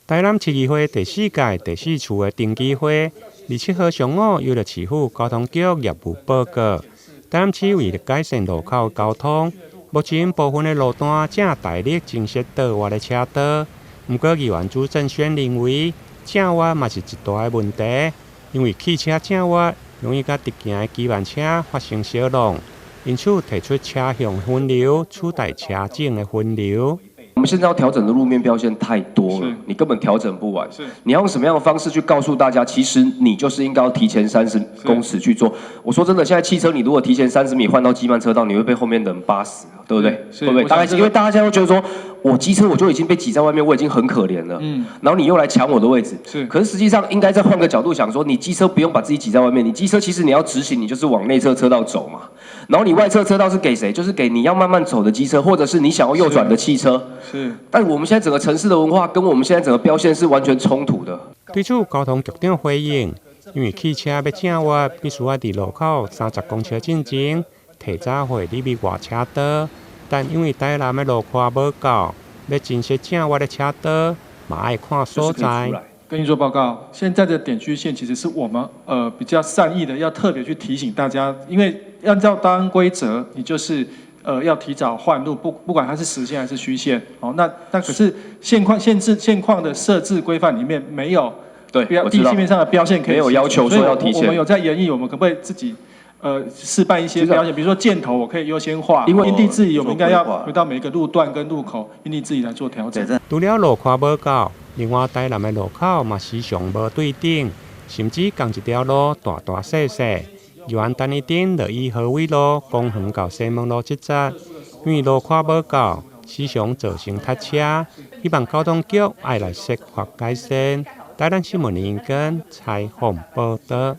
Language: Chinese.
台南市议会第4届第4次的登记会，27号上午由了市府交通局业务报告，台南市为了改善路口交通，目前部分的路段正大力增设倒弯的车道。不过，议员朱正轩认为，正弯嘛是一大的问题，因为汽车正弯容易甲直行的机慢车发生相撞，因此提出车向分流取代车种的分流。我们现在要调整的路面标线太多了，你根本调整不完。你要用什么样的方式去告诉大家，其实你就是应该要提前30公尺去做？我说真的，现在汽车你如果提前30米换到机慢车道，你会被后面的人扒死，对不对？会不会？大概因为大家现在会觉得说，我机车我就已经被挤在外面，我已经很可怜了。然后你又来抢我的位置。可是实际上应该再换个角度想说，你机车不用把自己挤在外面，你机车其实你要直行，你就是往内侧车道走嘛。然后你外侧车道是给谁？就是给你要慢慢走的机车，或者是你想要右转的汽车。但我们现在整个城市的文化跟我们现在整个标线是完全冲突的。对此，交通局长回应，因为汽车要正弯，必须要伫路口30公尺进前，提早会入去外车道。但因为台南的路况无够，要增设正弯的车道，嘛要看所在。跟你做报告，现在的点虚线其实是我们比较善意的，要特别去提醒大家，因为按照道安规则，你就是要提早换路，不管它是实线还是虚线，哦，那可是现况的设置规范里面没有地平面上的标线可以，没有要求说要提前。我们有在研议，我们可不可以自己示范一些标线，比如说箭头我可以优先画，因为因地制宜，我们应该要回到每个路段跟路口因地制宜来做调整。除了路况无够，另外台南的路口嘛时常无对等，甚至同一条路大大小小。由安等一点就以何伟路、公园到西门路这则，因为路况无够，时常造成塞车，希望交通局爱来设法改善。台南新闻林根采访报道。